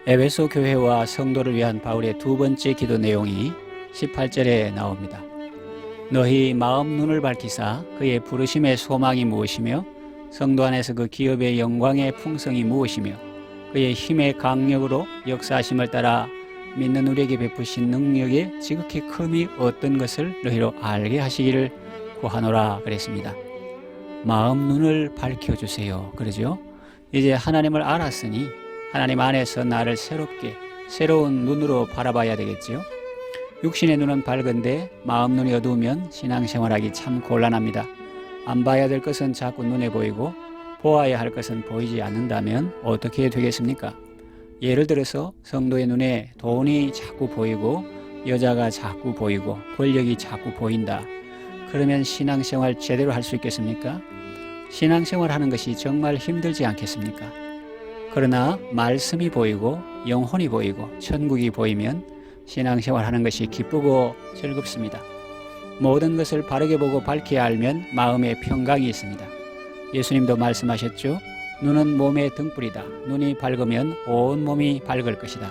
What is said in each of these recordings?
에베소 교회와 성도를 위한 바울의 두 번째 기도 내용이 18절에 나옵니다. 너희 마음 눈을 밝히사 그의 부르심의 소망이 무엇이며 성도 안에서 그 기업의 영광의 풍성이 무엇이며 그의 힘의 강력으로 역사하심을 따라 믿는 우리에게 베푸신 능력의 지극히 큼이 어떤 것을 너희로 알게 하시기를 구하노라 그랬습니다. 마음 눈을 밝혀주세요. 그러죠? 이제 하나님을 알았으니 하나님 안에서 나를 새로운 눈으로 바라봐야 되겠지요. 육신의 눈은 밝은데 마음 눈이 어두우면 신앙생활하기 참 곤란합니다. 안 봐야 될 것은 자꾸 눈에 보이고 보아야 할 것은 보이지 않는다면 어떻게 되겠습니까? 예를 들어서 성도의 눈에 돈이 자꾸 보이고 여자가 자꾸 보이고 권력이 자꾸 보인다. 그러면 신앙생활 제대로 할 수 있겠습니까? 신앙생활 하는 것이 정말 힘들지 않겠습니까? 그러나 말씀이 보이고 영혼이 보이고 천국이 보이면 신앙생활 하는 것이 기쁘고 즐겁습니다. 모든 것을 바르게 보고 밝게 알면 마음에 평강이 있습니다. 예수님도 말씀하셨죠. 눈은 몸의 등불이다. 눈이 밝으면 온 몸이 밝을 것이다.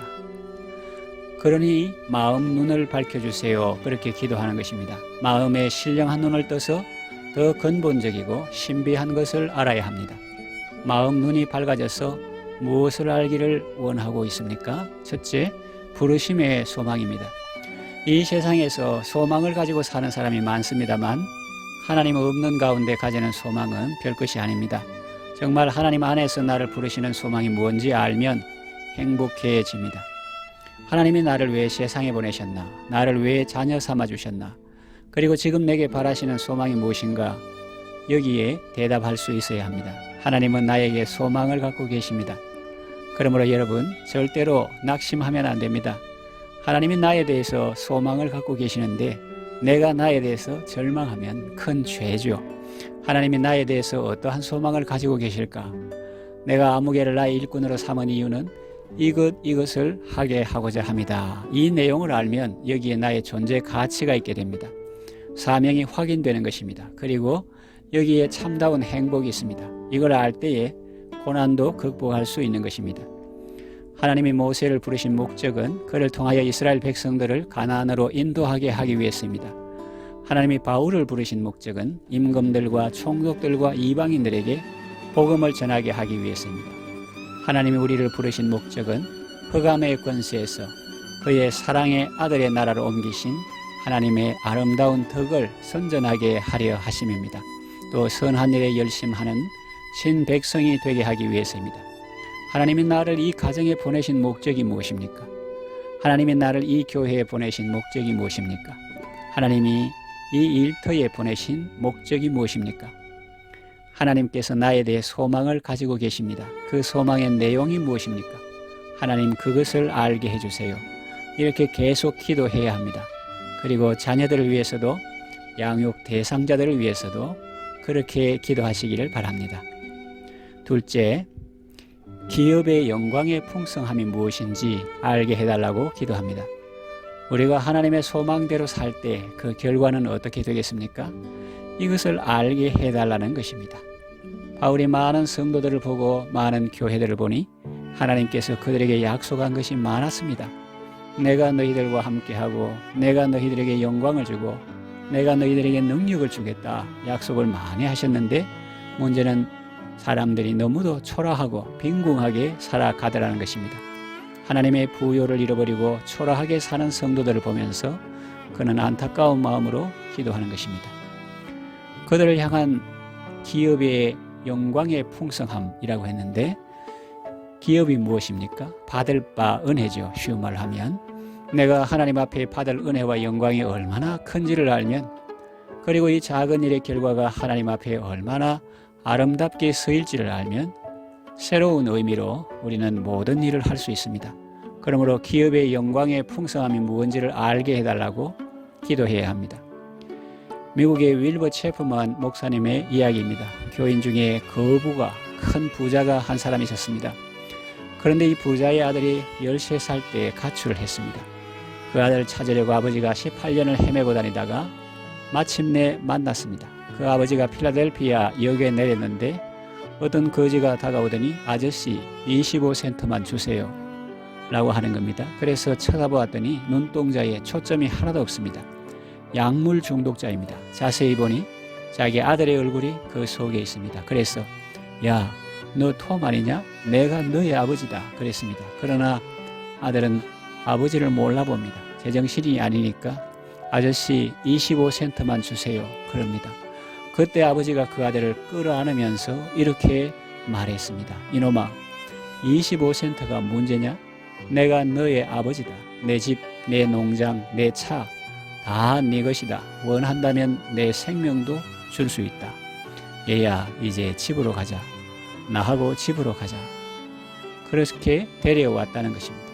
그러니 마음 눈을 밝혀주세요. 그렇게 기도하는 것입니다. 마음에 신령한 눈을 떠서 더 근본적이고 신비한 것을 알아야 합니다. 마음 눈이 밝아져서 무엇을 알기를 원하고 있습니까? 첫째, 부르심의 소망입니다. 이 세상에서 소망을 가지고 사는 사람이 많습니다만 하나님 없는 가운데 가지는 소망은 별것이 아닙니다. 정말 하나님 안에서 나를 부르시는 소망이 뭔지 알면 행복해집니다. 하나님이 나를 왜 세상에 보내셨나? 나를 왜 자녀 삼아 주셨나? 그리고 지금 내게 바라시는 소망이 무엇인가? 여기에 대답할 수 있어야 합니다. 하나님은 나에게 소망을 갖고 계십니다. 그러므로 여러분 절대로 낙심하면 안 됩니다. 하나님이 나에 대해서 소망을 갖고 계시는데 내가 나에 대해서 절망하면 큰 죄죠. 하나님이 나에 대해서 어떠한 소망을 가지고 계실까? 내가 아무개를 나의 일꾼으로 삼은 이유는 이것을 하게 하고자 합니다. 이 내용을 알면 여기에 나의 존재 가치가 있게 됩니다. 사명이 확인되는 것입니다. 그리고 여기에 참다운 행복이 있습니다. 이걸 알 때에 고난도 극복할 수 있는 것입니다. 하나님이 모세를 부르신 목적은 그를 통하여 이스라엘 백성들을 가나안으로 인도하게 하기 위해서입니다. 하나님이 바울을 부르신 목적은 임금들과 총독들과 이방인들에게 복음을 전하게 하기 위해서입니다. 하나님이 우리를 부르신 목적은 흑암의 권세에서 그의 사랑의 아들의 나라로 옮기신 하나님의 아름다운 덕을 선전하게 하려 하심입니다. 또 선한 일에 열심하는 신백성이 되게 하기 위해서입니다. 하나님이 나를 이 가정에 보내신 목적이 무엇입니까? 하나님이 나를 이 교회에 보내신 목적이 무엇입니까? 하나님이 이 일터에 보내신 목적이 무엇입니까? 하나님께서 나에 대해 소망을 가지고 계십니다. 그 소망의 내용이 무엇입니까? 하나님 그것을 알게 해주세요. 이렇게 계속 기도해야 합니다. 그리고 자녀들을 위해서도 양육 대상자들을 위해서도 그렇게 기도하시기를 바랍니다. 둘째, 기업의 영광의 풍성함이 무엇인지 알게 해달라고 기도합니다. 우리가 하나님의 소망대로 살 때 그 결과는 어떻게 되겠습니까? 이것을 알게 해달라는 것입니다. 바울이 많은 성도들을 보고 많은 교회들을 보니 하나님께서 그들에게 약속한 것이 많았습니다. 내가 너희들과 함께하고 내가 너희들에게 영광을 주고 내가 너희들에게 능력을 주겠다 약속을 많이 하셨는데 문제는 사람들이 너무도 초라하고 빈궁하게 살아가더라는 것입니다. 하나님의 부요를 잃어버리고 초라하게 사는 성도들을 보면서 그는 안타까운 마음으로 기도하는 것입니다. 그들을 향한 기업의 영광의 풍성함이라고 했는데 기업이 무엇입니까? 받을 바 은혜죠. 쉬운 말로 하면 내가 하나님 앞에 받을 은혜와 영광이 얼마나 큰지를 알면 그리고 이 작은 일의 결과가 하나님 앞에 얼마나 아름답게 서일지를 알면 새로운 의미로 우리는 모든 일을 할 수 있습니다. 그러므로 기업의 영광의 풍성함이 무엇인지를 알게 해달라고 기도해야 합니다. 미국의 윌버 체프먼 목사님의 이야기입니다. 교인 중에 거부가 큰 부자가 한 사람이 있었습니다. 그런데 이 부자의 아들이 13살 때 가출을 했습니다. 그 아들을 찾으려고 아버지가 18년을 헤매고 다니다가 마침내 만났습니다. 그 아버지가 필라델피아 역에 내렸는데 어떤 거지가 다가오더니 아저씨 25센트만 주세요. 라고 하는 겁니다. 그래서 쳐다보았더니 눈동자에 초점이 하나도 없습니다. 약물 중독자입니다. 자세히 보니 자기 아들의 얼굴이 그 속에 있습니다. 그래서 야, 너 톰 아니냐? 내가 너의 아버지다 그랬습니다. 그러나 아들은 아버지를 몰라봅니다. 제정신이 아니니까 아저씨 25센트만 주세요 그럽니다. 그때 아버지가 그 아들을 끌어안으면서 이렇게 말했습니다. 이놈아, 25센트가 문제냐? 내가 너의 아버지다. 내 집, 내 농장, 내 차 다 네 것이다. 원한다면 내 생명도 줄 수 있다. 얘야, 이제 집으로 가자. 나하고 집으로 가자. 그렇게 데려왔다는 것입니다.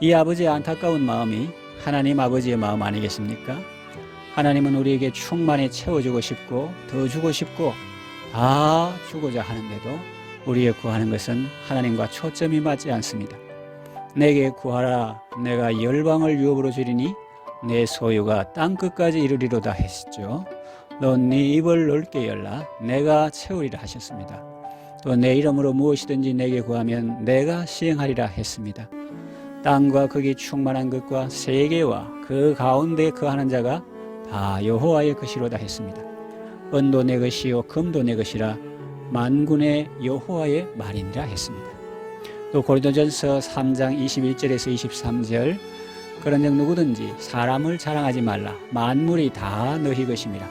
이 아버지의 안타까운 마음이 하나님 아버지의 마음 아니겠습니까? 하나님은 우리에게 충만히 채워주고 싶고 더 주고 싶고 다 주고자 하는데도 우리의 구하는 것은 하나님과 초점이 맞지 않습니다. 내게 구하라. 내가 열방을 유업으로 주리니 내 소유가 땅끝까지 이르리로다 했죠. 너 네 입을 넓게 열라. 내가 채우리라 하셨습니다. 또 내 이름으로 무엇이든지 내게 구하면 내가 시행하리라 했습니다. 땅과 거기 충만한 것과 세계와 그 가운데 거하는 자가 다 여호와의 것이로다 했습니다. 은도 내 것이요 금도 내 것이라 만군의 여호와의 말이니라 했습니다. 또 고린도전서 3장 21절에서 23절 그런즉 누구든지 사람을 자랑하지 말라. 만물이 다 너희 것임이라.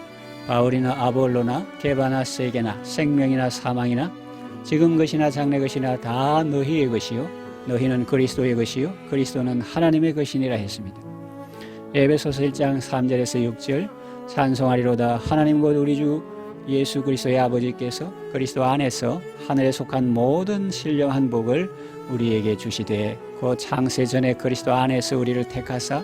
바울이나 아볼로나 게바나 세게나 생명이나 사망이나 지금 것이나 장래 것이나 다 너희의 것이요 너희는 그리스도의 것이요 그리스도는 하나님의 것이니라 했습니다. 에베소서 1장 3절에서 6절 찬송하리로다. 하나님 곧 우리 주 예수 그리스도의 아버지께서 그리스도 안에서 하늘에 속한 모든 신령한 복을 우리에게 주시되 그 창세 전에 그리스도 안에서 우리를 택하사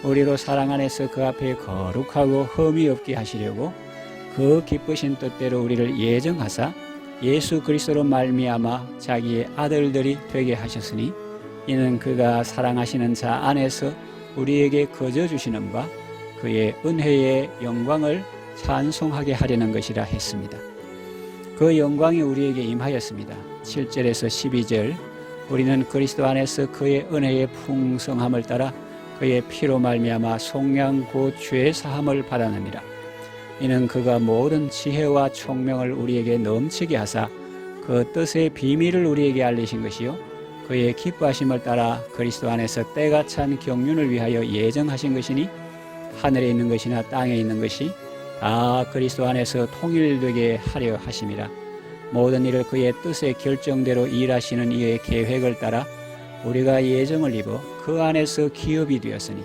우리로 사랑 안에서 그 앞에 거룩하고 흠이 없게 하시려고 그 기쁘신 뜻대로 우리를 예정하사 예수 그리스도로 말미암아 자기의 아들들이 되게 하셨으니 이는 그가 사랑하시는 자 안에서 우리에게 거저 주시는 바 그의 은혜의 영광을 찬송하게 하려는 것이라 했습니다. 그 영광이 우리에게 임하였습니다. 7절에서 12절 우리는 그리스도 안에서 그의 은혜의 풍성함을 따라 그의 피로 말미암아 속량 곧 죄 사함을 받았느니라. 이는 그가 모든 지혜와 총명을 우리에게 넘치게 하사 그 뜻의 비밀을 우리에게 알리신 것이요 그의 기뻐하심을 따라 그리스도 안에서 때가 찬 경륜을 위하여 예정하신 것이니 하늘에 있는 것이나 땅에 있는 것이 다 그리스도 안에서 통일되게 하려 하심이라. 모든 일을 그의 뜻의 결정대로 일하시는 이의 계획을 따라 우리가 예정을 입어 그 안에서 기업이 되었으니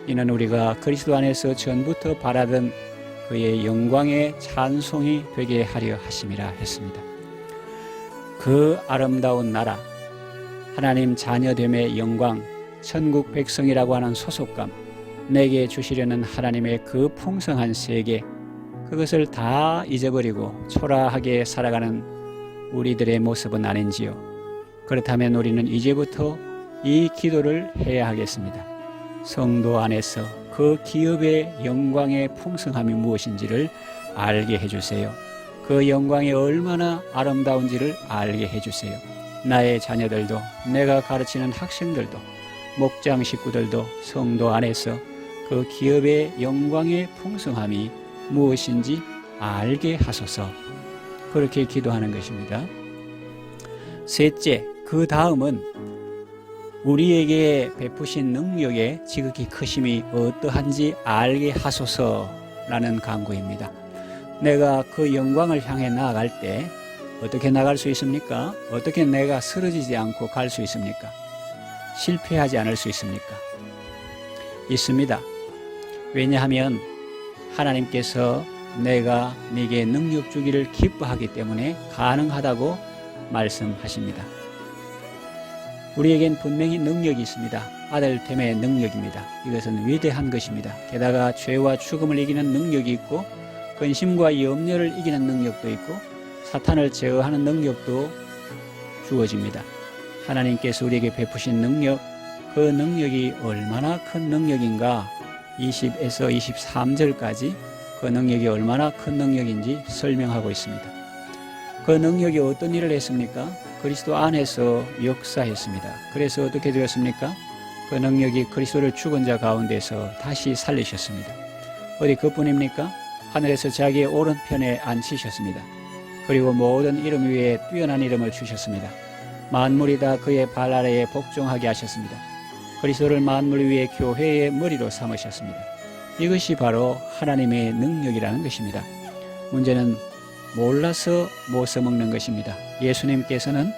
이는 우리가 그리스도 안에서 전부터 바라던 그의 영광의 찬송이 되게 하려 하심이라 했습니다. 그 아름다운 나라, 하나님 자녀됨의 영광, 천국 백성이라고 하는 소속감, 내게 주시려는 하나님의 그 풍성한 세계, 그것을 다 잊어버리고 초라하게 살아가는 우리들의 모습은 아닌지요. 그렇다면 우리는 이제부터 이 기도를 해야 하겠습니다. 성도 안에서 그 기업의 영광의 풍성함이 무엇인지를 알게 해주세요. 그 영광이 얼마나 아름다운지를 알게 해주세요. 나의 자녀들도 내가 가르치는 학생들도 목장 식구들도 성도 안에서 그 기업의 영광의 풍성함이 무엇인지 알게 하소서. 그렇게 기도하는 것입니다. 셋째, 그 다음은 우리에게 베푸신 능력의 지극히 크심이 어떠한지 알게 하소서라는 간구입니다. 내가 그 영광을 향해 나아갈 때 어떻게 나갈 수 있습니까? 어떻게 내가 쓰러지지 않고 갈 수 있습니까? 실패하지 않을 수 있습니까? 있습니다. 왜냐하면 하나님께서 내가 네게 능력 주기를 기뻐하기 때문에 가능하다고 말씀하십니다. 우리에겐 분명히 능력이 있습니다. 아들됨의 능력입니다. 이것은 위대한 것입니다. 게다가 죄와 죽음을 이기는 능력이 있고 근심과 염려를 이기는 능력도 있고 사탄을 제어하는 능력도 주어집니다. 하나님께서 우리에게 베푸신 능력, 그 능력이 얼마나 큰 능력인가 20에서 23절까지 그 능력이 얼마나 큰 능력인지 설명하고 있습니다. 그 능력이 어떤 일을 했습니까? 그리스도 안에서 역사했습니다. 그래서 어떻게 되었습니까? 그 능력이 그리스도를 죽은 자 가운데서 다시 살리셨습니다. 어디 그뿐입니까? 하늘에서 자기의 오른편에 앉히셨습니다. 그리고 모든 이름 위에 뛰어난 이름을 주셨습니다. 만물이 다 그의 발 아래에 복종하게 하셨습니다. 그리스도를 만물 위에 교회의 머리로 삼으셨습니다. 이것이 바로 하나님의 능력이라는 것입니다. 문제는 몰라서 못 써먹는 것입니다. 예수님께서는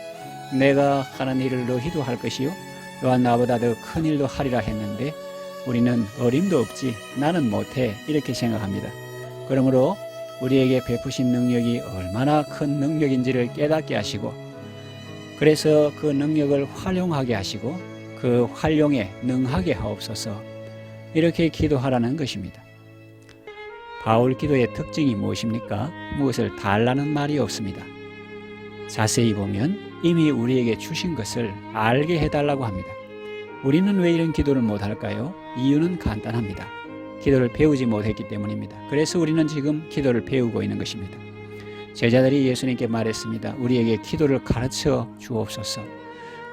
내가 하는 일을 너희도 할 것이요 또한 나보다 더 큰 일도 하리라 했는데 우리는 어림도 없지 나는 못해 이렇게 생각합니다. 그러므로 우리에게 베푸신 능력이 얼마나 큰 능력인지를 깨닫게 하시고 그래서 그 능력을 활용하게 하시고 그 활용에 능하게 하옵소서 이렇게 기도하라는 것입니다. 바울 기도의 특징이 무엇입니까? 무엇을 달라는 말이 없습니다. 자세히 보면 이미 우리에게 주신 것을 알게 해달라고 합니다. 우리는 왜 이런 기도를 못할까요? 이유는 간단합니다. 기도를 배우지 못했기 때문입니다. 그래서 우리는 지금 기도를 배우고 있는 것입니다. 제자들이 예수님께 말했습니다. 우리에게 기도를 가르쳐 주옵소서.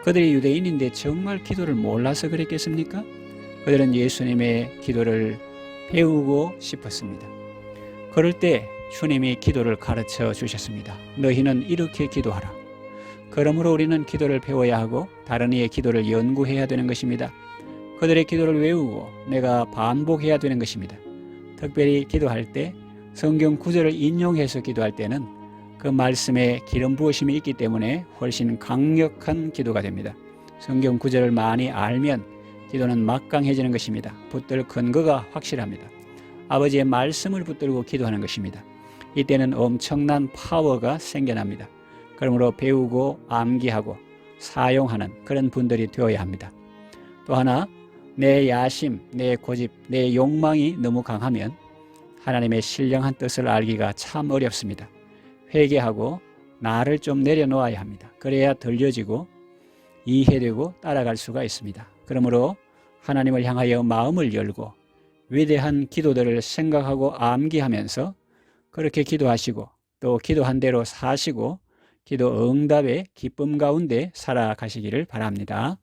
그들이 유대인인데 정말 기도를 몰라서 그랬겠습니까? 그들은 예수님의 기도를 배우고 싶었습니다. 그럴 때 주님이 기도를 가르쳐 주셨습니다. 너희는 이렇게 기도하라. 그러므로 우리는 기도를 배워야 하고 다른 이의 기도를 연구해야 되는 것입니다. 그들의 기도를 외우고 내가 반복해야 되는 것입니다. 특별히 기도할 때 성경 구절을 인용해서 기도할 때는 그 말씀에 기름 부으심이 있기 때문에 훨씬 강력한 기도가 됩니다. 성경 구절을 많이 알면 기도는 막강해지는 것입니다. 붙들 근거가 확실합니다. 아버지의 말씀을 붙들고 기도하는 것입니다. 이때는 엄청난 파워가 생겨납니다. 그러므로 배우고 암기하고 사용하는 그런 분들이 되어야 합니다. 또 하나, 내 야심, 내 고집, 내 욕망이 너무 강하면 하나님의 신령한 뜻을 알기가 참 어렵습니다. 회개하고 나를 좀 내려놓아야 합니다. 그래야 들려지고 이해되고 따라갈 수가 있습니다. 그러므로 하나님을 향하여 마음을 열고 위대한 기도들을 생각하고 암기하면서 그렇게 기도하시고 또 기도한 대로 사시고 기도 응답의 기쁨 가운데 살아가시기를 바랍니다.